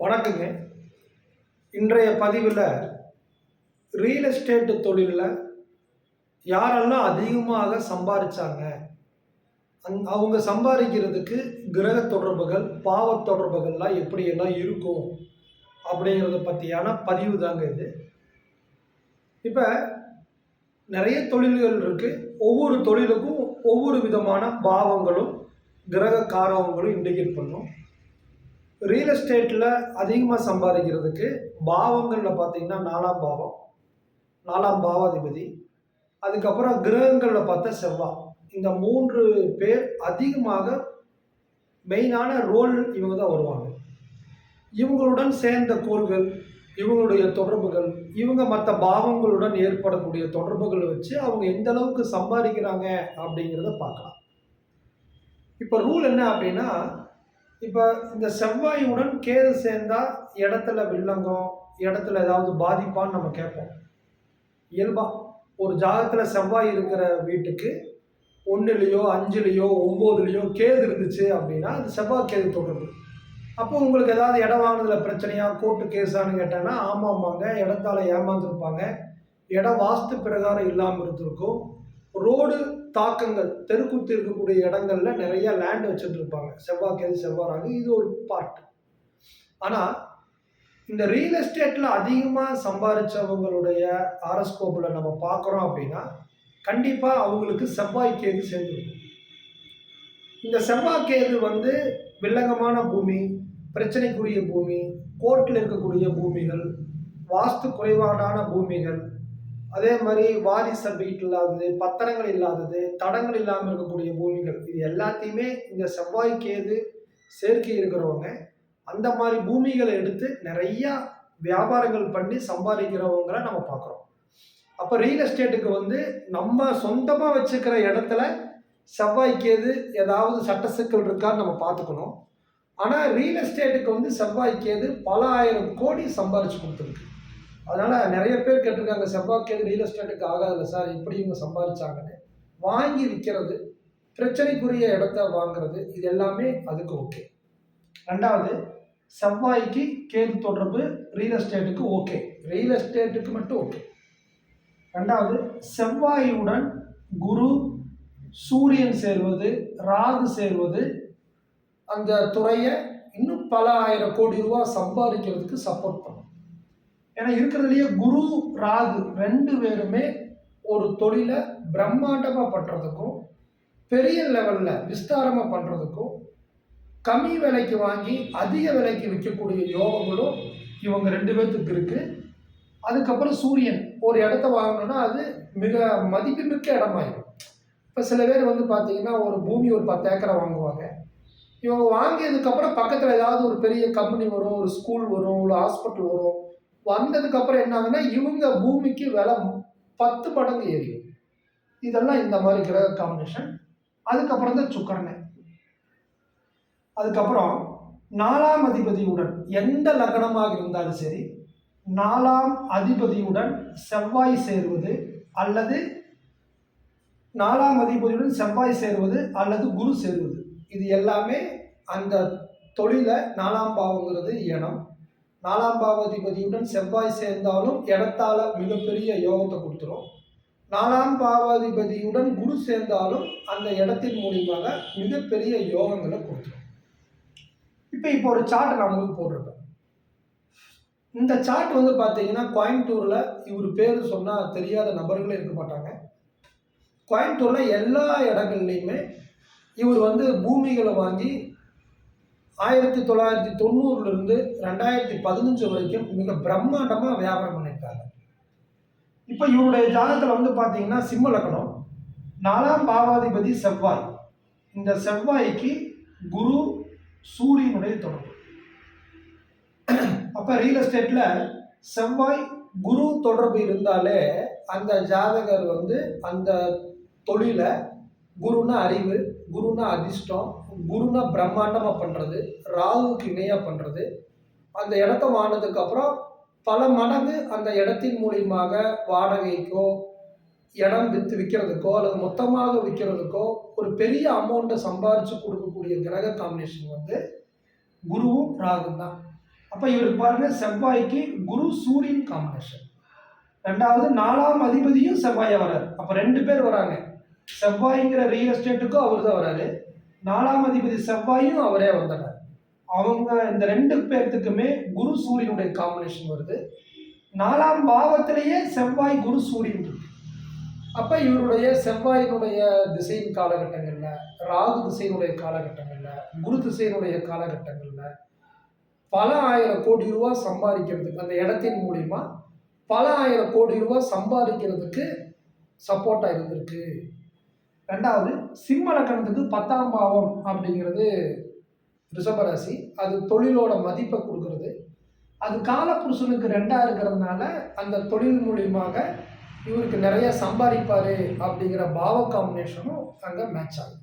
வணக்கங்க. இன்றைய பதிவில் ரியல் எஸ்டேட் தொழிலில் யாரெல்லாம் அதிகமாக சம்பாதிச்சாங்க, அவங்க சம்பாதிக்கிறதுக்கு கிரக தொடர்புகள், பாவ தொடர்புகள்லாம் எப்படியெல்லாம் இருக்கும் அப்படிங்கிறத பற்றியான பதிவு தாங்க இது. இப்போ நிறைய தொழில்கள் இருக்குது. ஒவ்வொரு தொழிலுக்கும் ஒவ்வொரு விதமான பாவங்களும் கிரக காரகங்களும் இண்டிகேட் பண்ணும். ரியல் எஸ்டேட்டில் அதிகமாக சம்பாதிக்கிறதுக்கு பாவங்களில் பார்த்தீங்கன்னா நாலாம் பாவாதிபதி, அதுக்கப்புறம் கிரகங்களில் பார்த்தா செவ்வாய். இந்த 3 பேர் அதிகமாக மெயினான ரோல் இவங்க தான் வருவாங்க. இவங்களுடன் சேர்ந்த கோள்கள், இவங்களுடைய தொடர்புகள், இவங்க மற்ற பாவங்களுடன் ஏற்படக்கூடிய தொடர்புகளை வச்சு அவங்க எந்த அளவுக்கு சம்பாதிக்கிறாங்க அப்படிங்கிறத பார்க்கலாம். இப்போ ரூல் என்ன அப்படின்னா, இப்போ இந்த செவ்வாயுடன் கேது சேர்ந்தா இடத்துல வில்லங்கம், இடத்துல ஏதாவது பாதிப்பான்னு நம்ம கேட்போம். இயல்பா ஒரு ஜாதகத்தில் செவ்வாய் இருக்கிற வீட்டுக்கு 1லேயோ 5லேயோ 9லேயோ கேது இருந்துச்சு அப்படின்னா அது செவ்வாய் கேது தொடர்பு. அப்போ உங்களுக்கு ஏதாவது இடம் வாங்கினதுல பிரச்சனையா, கோர்ட்டு கேஸான்னு கேட்டாங்கன்னா ஆமாம்பாங்க. இடத்தால ஏமாந்துருப்பாங்க, இடம் வாஸ்து பிரகாரம் இல்லாமல் இருந்திருக்கும், ரோடு தாக்கங்கள், தெருக்குத்தி இருக்கக்கூடிய இடங்கள்ல நிறைய லேண்ட் வச்சுட்டு இருப்பாங்க. செவ்வாய் இது ஒரு பார்ட். ஆனால் இந்த ரியல் எஸ்டேட்டில் அதிகமாக சம்பாதிச்சவங்களுடைய ஆரஸ்கோப்பில் நம்ம பார்க்குறோம் அப்படின்னா கண்டிப்பாக அவங்களுக்கு செவ்வாய் கேது சேர்ந்துருக்கும். இந்த செவ்வாய் கேது வில்லங்கமான பூமி, பிரச்சனைக்குரிய பூமி, கோர்ட்டில் இருக்கக்கூடிய பூமிகள், வாஸ்து குறைபாடான பூமிகள், அதே மாதிரி வாரிசு சர்டிஃபிகேட் இல்லாதது, பத்திரங்கள் இல்லாதது, தடங்கள் இல்லாமல் இருக்கக்கூடிய பூமிகள், இது எல்லாத்தையுமே இந்த செவ்வாய் கேது சேர்க்கை இருக்கிறவங்க அந்த மாதிரி பூமிகளை எடுத்து நிறையா வியாபாரங்கள் பண்ணி சம்பாதிக்கிறவங்களை நம்ம பார்க்குறோம். அப்போ ரியல் எஸ்டேட்டுக்கு நம்ம சொந்தமாக வச்சுக்கிற இடத்துல செவ்வாய் கேது ஏதாவது சட்ட சிக்கல் இருக்கான்னு நம்ம பார்த்துக்கணும். ஆனால் ரியல் எஸ்டேட்டுக்கு செவ்வாய் கேது பல ஆயிரம் கோடி சம்பாதிச்சு கொடுத்துருக்கு. அதனால் நிறைய பேர் கேட்டிருக்காங்க, செவ்வாய் கேது ரியல் எஸ்டேட்டுக்கு ஆகாதில்ல சார், எப்படி இவங்க சம்பாதிச்சாங்கன்னு. வாங்கி விற்கிறது, பிரச்சனைக்குரிய இடத்த வாங்குறது, இது எல்லாமே அதுக்கு ஓகே. ரெண்டாவது, செவ்வாய்க்கு கேது தொடர்பு ரியல் எஸ்டேட்டுக்கு ஓகே, ரியல் எஸ்டேட்டுக்கு மட்டும் ஓகே. ரெண்டாவது, செவ்வாயுடன் குரு, சூரியன் சேர்வது, ராகு சேர்வது அந்த துறையை இன்னும் பல ஆயிரம் கோடி ரூபாய் சம்பாதிக்கிறதுக்கு சப்போர்ட் பண்ணும். ஏன்னா இருக்கிறதுலையே குரு ராகு 2 பேருமே ஒரு தொழிலை பிரம்மாண்டமாக பண்ணுறதுக்கும், பெரிய லெவலில் விஸ்தாரமாக பண்ணுறதுக்கும், கம்மி விலைக்கு வாங்கி அதிக விலைக்கு விற்கக்கூடிய யோகங்களும் இவங்க 2 பேர்த்துக்கு இருக்குது. அதுக்கப்புறம் சூரியன் ஒரு இடத்த வாங்கணும்னா அது மிக மதிப்புமிக்க இடமாயிடும். இப்போ சில பேர் பார்த்தீங்கன்னா ஒரு பூமி ஒரு 10 ஏக்கரை வாங்குவாங்க. இவங்க வாங்கியதுக்கப்புறம் பக்கத்தில் ஏதாவது ஒரு பெரிய கம்பெனி வரும், ஒரு ஸ்கூல் வரும், ஒரு ஹாஸ்பிட்டல் வரும். வந்ததுக்கப்புறம் என்ன ஆகுதுன்னா இவங்க பூமிக்கு விலை 10 மடங்கு ஏறிடும். இதெல்லாம் இந்த மாதிரி கிரக காம்பினேஷன். அதுக்கப்புறம் தான் சுக்கிரன். அதுக்கப்புறம் 4ஆம் அதிபதியுடன் எந்த லக்னமாக இருந்தாலும் சரி, 4ஆம் அதிபதியுடன் செவ்வாய் சேர்வது அல்லது 4ஆம் அதிபதியுடன் செவ்வாய் சேர்வது அல்லது குரு சேர்வது, இது எல்லாமே அந்த தொழிலை 4ஆம் பாவங்கிறது இடம். 4ஆம் பாவாதிபதியுடன் செவ்வாய் சேர்ந்தாலும் இடத்தால மிகப்பெரிய யோகத்தை கொடுத்துரும். 4ஆம் பாவாதிபதியுடன் குரு சேர்ந்தாலும் அந்த இடத்தின் மூலியமாக மிகப்பெரிய யோகங்களை கொடுத்துரும். இப்போ ஒரு சார்ட் நான் உங்களுக்கு போட்டிருப்பேன். இந்த சார்ட் பார்த்தீங்கன்னா கோயம்புத்தூரில் இவர் பேர் சொன்னால் தெரியாத நபர்களே இருக்க மாட்டாங்க. கோயம்புத்தூரில் எல்லா இடங்கள்லையுமே இவர் பூமிகளை வாங்கி 1990 2015 வரைக்கும் மிக பிரம்மாண்டமாக வியாபாரம் பண்ணியிருக்காங்க. இப்போ இவருடைய ஜாதகத்தில் பார்த்தீங்கன்னா சிம்ம லக்னம், 4ஆம் பாவாதிபதி செவ்வாய். இந்த செவ்வாய்க்கு குரு சூரியனுடைய தொடர்பு. அப்போ ரியல் எஸ்டேட்டில் செவ்வாய் குரு தொடர்பு இருந்தாலே அந்த ஜாதகர் அந்த தொழிலை, குருனா அறிவு, குருனா அதிர்ஷ்டம், குருனா பிரம்மாண்டமாக பண்ணுறது, ராகுக்கு இணையாக பண்ணுறது, அந்த இடத்த வாங்கினதுக்கப்புறம் பல மடங்கு அந்த இடத்தின் மூலியமாக வாடகைக்கோ, இடம் விற்கிறதுக்கோ அல்லது மொத்தமாக விற்கிறதுக்கோ ஒரு பெரிய அமௌண்ட்டை சம்பாரித்து கொடுக்கக்கூடிய கிரக காம்பினேஷன் குருவும் ராகு தான். அப்போ இவருக்கு பாருங்க செவ்வாய்க்கு குரு சூரியன் காம்பினேஷன். ரெண்டாவது 4ஆம் அதிபதியும் செவ்வாயை வராரு. அப்போ 2 பேர் வராங்க. செவ்வாய்ங்கிற ரியல் எஸ்டேட்டுக்கும் அவர் தான் வராரு. 4ஆம் அதிபதி செவ்வாயும் அவரே வந்துடுறாரு. அவங்க இந்த 2 பேர்த்துக்குமே குரு சூரியனுடைய காம்பினேஷன் வருது. 4ஆம் பாவத்திலேயே செவ்வாய் குரு சூரியன் இருக்கு. அப்ப இவருடைய செவ்வாயினுடைய திசையின் காலகட்டங்கள்ல, ராகு திசையினுடைய காலகட்டங்கள்ல, குரு திசையினுடைய காலகட்டங்கள்ல பல ஆயிரம் கோடி ரூபாய் சம்பாதிக்கிறதுக்கு அந்த இடத்தின் மூலியமா பல ஆயிரம் கோடி ரூபாய் சம்பாதிக்கிறதுக்கு சப்போர்ட்டா இருந்திருக்கு. ரெண்டாவது சிம்ம லக்கணத்துக்கு 10ஆம் பாவம் அப்படிங்கிறது ரிஷபராசி. அது தொழிலோட மதிப்பை கொடுக்கறது. அது காலப்புருஷனுக்கு 2ஆ இருக்கிறதுனால அந்த தொழில் மூலியமாக இவருக்கு நிறைய சம்பாதிப்பாரு அப்படிங்கிற பாவ காம்பினேஷனும் அங்கே மேட்ச் ஆகுது.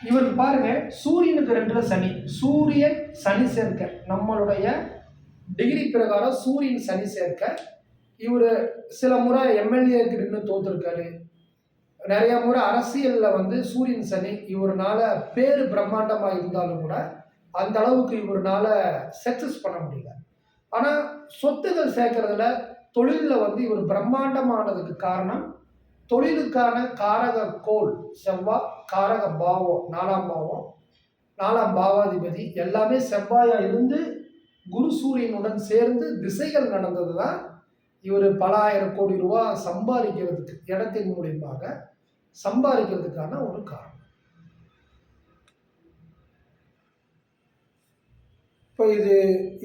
இவருக்கு பாருங்க சூரியனுக்கு 2ல சனி. சூரியன் சனி சேர்க்க நம்மளுடைய டிகிரி பிரகாரம் சூரியன் சனி சேர்க்க இவர் சில முறை எம்எல்ஏக்கு நின்று தோத்துருக்காரு. நிறைய முறை அரசியலில் வந்து சூரியன் சனி இவருனால பேரு பிரம்மாண்டமாக இருந்தாலும் கூட அந்த அளவுக்கு இவருனால சக்சஸ் பண்ண முடியல. ஆனால் சொத்துகள் சேர்க்கறதுல தொழிலில் வந்து இவர் பிரம்மாண்டமானதுக்கு காரணம் தொழிலுக்கான காரக கோள் செவ்வாய், காரக பாவம் 4ஆம் பாவம், 4ஆம் பாவாதிபதி எல்லாமே செவ்வாயா இருந்து குரு சூரியனுடன் சேர்ந்து திசைகள் நடந்தது தான் இவர் பல ஆயிரம் கோடி ரூபாய் சம்பாதிக்கிறதுக்கு இடத்தின் மூலியமாக சம்பாதிக்கிறதுக்கான ஒரு காரணம். இப்போ இது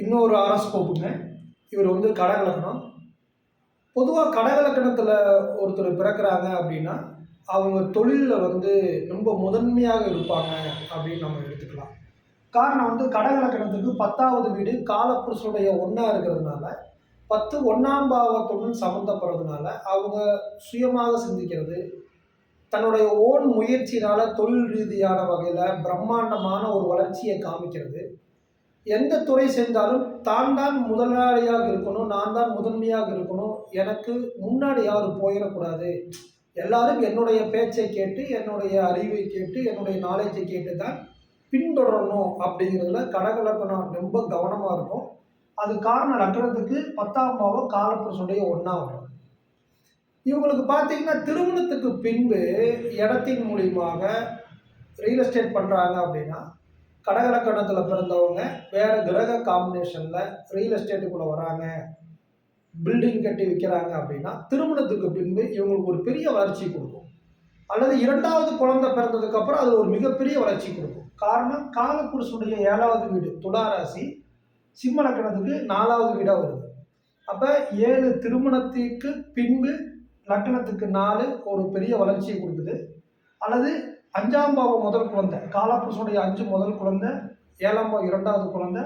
இன்னொரு ஆரோஸ்கோப்புங்க. இவர் வந்து கடகலக்கணம். பொதுவாக கடகலக்கணத்தில் ஒருத்தர் பிறக்கிறாங்க அப்படின்னா அவங்க தொழிலில் வந்து ரொம்ப முதன்மையாக இருப்பாங்க அப்படின்னு நம்ம எடுத்துக்கலாம். காரணம் வந்து கடகலக்கணத்துக்கு 10ஆவது வீடு காலப்புருஷனுடைய 1ஆ இருக்கிறதுனால 10 1ஆம் பாவத்துடன் சம்மந்தப்படுறதுனால அவங்க சுயமாக சிந்திக்கிறது, தன்னுடைய ஓன் முயற்சியினால தொழில் ரீதியான வகையில் பிரம்மாண்டமான ஒரு வளர்ச்சியை காமிக்கிறது. எந்த துறை செஞ்சாலும் தான் முதலாளியாக இருக்கணும், நான் தான் முதன்மையாக இருக்கணும், எனக்கு முன்னாடி யாரும் போயிடக்கூடாது, எல்லாரும் என்னுடைய பேச்சை கேட்டு என்னுடைய அறிவை கேட்டு என்னுடைய நாலேஜை கேட்டு தான் பின்தொடரணும் அப்படிங்கிறதுல கடகலக்கணம் ரொம்ப கவனமாக இருக்கும். அது காரணம் லக்னத்துக்கு 10ஆம் பாவம் காலப்புருஷனுடைய 1ஆ வரும். இவங்களுக்கு பார்த்தீங்கன்னா திருமணத்துக்கு பின்பு இடத்தின் மூலியமாக ரியல் எஸ்டேட் பண்ணுறாங்க அப்படின்னா கடகலக்கணத்தில் பிறந்தவங்க வேறு கிரக காம்பினேஷனில் ரியல் எஸ்டேட்டுக்குள்ளே வராங்க, பில்டிங் கட்டி விற்கிறாங்க அப்படின்னா திருமணத்துக்கு பின்பு இவங்களுக்கு ஒரு பெரிய வளர்ச்சி கொடுக்கும். அல்லது 2வது குழந்தை பிறந்ததுக்கப்புறம் அது ஒரு மிகப்பெரிய வளர்ச்சி கொடுக்கும். காரணம் காலப்புருஷனுடைய 7வது வீடு துளாராசி சிம்ம லக்கணத்துக்கு 4வது வீடாக வருது. அப்போ 7 திருமணத்திற்கு பின்பு லக்கணத்துக்கு 4 ஒரு பெரிய வளர்ச்சியை கொடுக்குது. அல்லது 5ஆம் பாவம் முதல் குழந்தை காலப்புருஷனுடைய 5 முதல் குழந்தை, 7ஆம் பாவம் 2வது குழந்தை,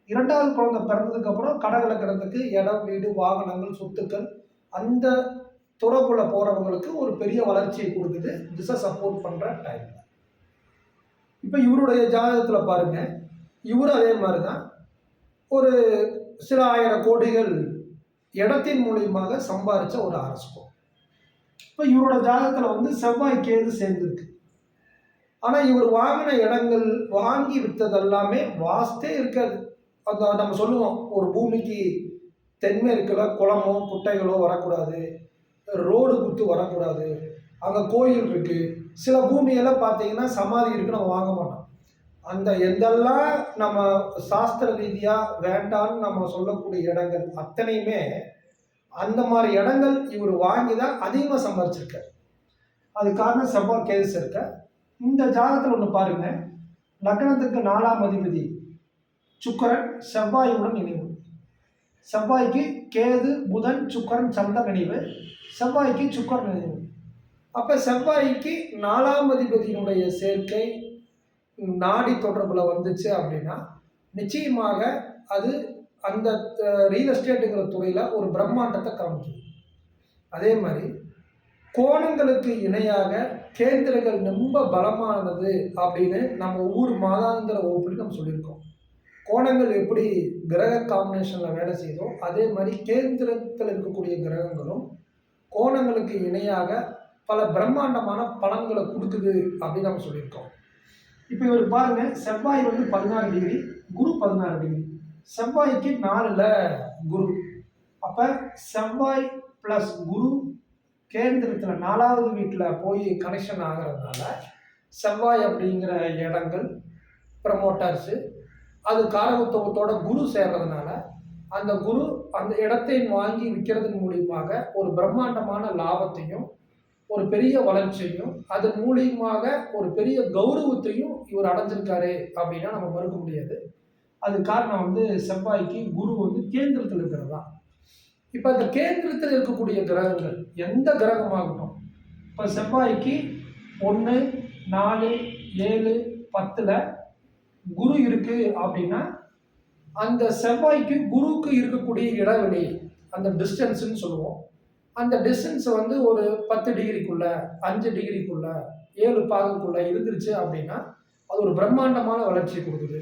2வது குழந்தை பிறந்ததுக்கப்புறம் கடகலக்கணத்துக்கு இடம் வீடு வாகனங்கள் சொத்துக்கள் அந்த துறப்புல போகிறவங்களுக்கு ஒரு பெரிய வளர்ச்சியை கொடுக்குது. திசை சப்போர்ட் பண்ணுற டைம். இப்போ இவருடைய ஜாதகத்தில் பாருங்கள், இவரும் அதே மாதிரி தான் ஒரு சில ஆயிரம் கோடிகள் இடத்தின் மூலியமாக சம்பாதிச்ச ஒரு அரசு. இப்போ இவரோட ஜாதகத்தில் வந்து செவ்வாய் கேது சேர்ந்துருக்கு. ஆனால் இவர் வாங்கின இடங்கள் வாங்கி விற்றதெல்லாமே வாஸ்தே இருக்காது. அந்த நம்ம சொல்லுவோம் ஒரு பூமிக்கு தென்மேற்கில் குளமோ குட்டைகளோ வரக்கூடாது, ரோடு குத்து வரக்கூடாது, அங்கே கோயில் இருக்குது. சில பூமியெல்லாம் பார்த்தீங்கன்னா சமாதி இருக்குது, நம்ம வாங்க மாட்டோம். அந்த எந்தெல்லாம் நம்ம சாஸ்திர ரீதியாக வேண்டான்னு நம்ம சொல்லக்கூடிய இடங்கள் அத்தனையுமே அந்த மாதிரி இடங்கள் இவர் வாங்கி தான் அதிகமாக சம்பாதிச்சிருக்கார். அது காரணம் செவ்வாய் கேது இருக்க. இந்த ஜாதகத்தில் ஒன்று பாருங்க, லக்னத்துக்கு 4ஆம் அதிபதி சுக்கரன் செவ்வாயுடன் இணைவு. செவ்வாய்க்கு கேது புதன் சுக்கரன் சந்திரன் இணைவு, செவ்வாய்க்கு சுக்கரன் இணைவு. அப்போ செவ்வாய்க்கு 4ஆம் அதிபதியினுடைய சேர்க்கை நாடி தொடர்பில் வந்துச்சு அப்படின்னா நிச்சயமாக அது அந்த ரியல் எஸ்டேட்டுங்கிற துறையில் ஒரு பிரம்மாண்டத்தை காமிக்குது. அதே மாதிரி கோணங்களுக்கு இணையாக கேந்திரங்கள் ரொம்ப பலமானது அப்படின்னு நம்ம ஒவ்வொரு மாதாந்திர வகுப்புலையும் நம்ம சொல்லியிருக்கோம். கோணங்கள் எப்படி கிரக காம்பினேஷனில் வேலை செய்தோ அதே மாதிரி கேந்திரத்தில் இருக்கக்கூடிய கிரகங்களும் கோணங்களுக்கு இணையாக பல பிரம்மாண்டமான பலன்களை கொடுக்குது அப்படின்னு நம்ம சொல்லியிருக்கோம். இப்போ இவர் பாருங்க, செவ்வாய் வந்து 16 டிகிரி, குரு 16 டிகிரி. செவ்வாய்க்கு 4ல குரு. அப்ப செவ்வாய் பிளஸ் குரு கேந்திரத்துல 4வது வீட்டுல போய் கனெக்ஷன் ஆகிறதுனால செவ்வாய் அப்படிங்கிற இடங்கள் ப்ரமோட்டர்ஸ் அது காரகத்துவத்தோட குரு சேர்றதுனால அந்த குரு அந்த இடத்தை வாங்கி விற்கிறதன் மூலியமாக ஒரு பிரம்மாண்டமான லாபத்தையும் ஒரு பெரிய வளர்ச்சியையும் அதன் மூலியமாக ஒரு பெரிய கௌரவத்தையும் இவர் அடைஞ்சிருக்காரு அப்படின்னா நம்ம மறுக்க முடியாது. அது காரணம் செவ்வாய்க்கு குரு கேந்திரத்தில் இருக்கிறது தான். இப்போ அந்த கேந்திரத்தில் இருக்கக்கூடிய கிரகங்கள் எந்த கிரகமாகட்டும், இப்போ செவ்வாய்க்கு 1, 4, 7, 10ல் குரு இருக்கு அப்படின்னா அந்த செவ்வாய்க்கு குருவுக்கு இருக்கக்கூடிய இடைவெளி அந்த டிஸ்டன்ஸ்ன்னு சொல்லுவோம். அந்த டிஸ்டன்ஸ் ஒரு 10 டிகிரிக்குள்ள 5 டிகிரிக்குள்ள 7 பாகைக்குள்ள இருந்துருச்சு அப்படின்னா அது ஒரு பிரம்மாண்டமான வளர்ச்சி கொடுக்குது.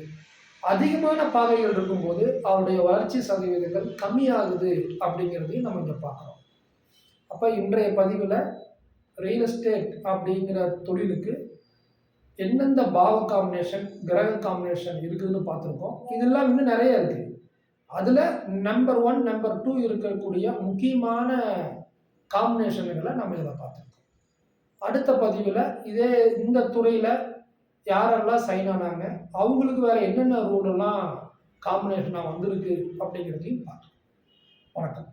அதிகமான பாகைகள் இருக்கும்போது அவருடைய வளர்ச்சி சதவீதங்கள் கம்மியாகுது அப்படிங்கிறதையும் நம்ம இங்கே பார்க்குறோம். அப்போ இன்றைய பதிவில் ரியல் எஸ்டேட் அப்படிங்கிற தொழிலுக்கு எந்தெந்த பாவ காம்பினேஷன் கிரக காம்பினேஷன் இருக்குதுன்னு பார்த்துருக்கோம். இதெல்லாம் இன்னும் நிறைய இருக்குது. அதில் நம்பர் 1 நம்பர் 2 இருக்கக்கூடிய முக்கியமான காம்பினேஷன்களை நம்ம இதில் பார்த்துருக்கோம். அடுத்த பதிவில் இந்த துறையில் யாரெல்லாம் சைன் ஆனாங்க, அவங்களுக்கு வேறு என்னென்ன ரூலெல்லாம் காம்பினேஷனாக வந்திருக்கு அப்படிங்கிறதையும் பார்க்கலாம். வணக்கம்.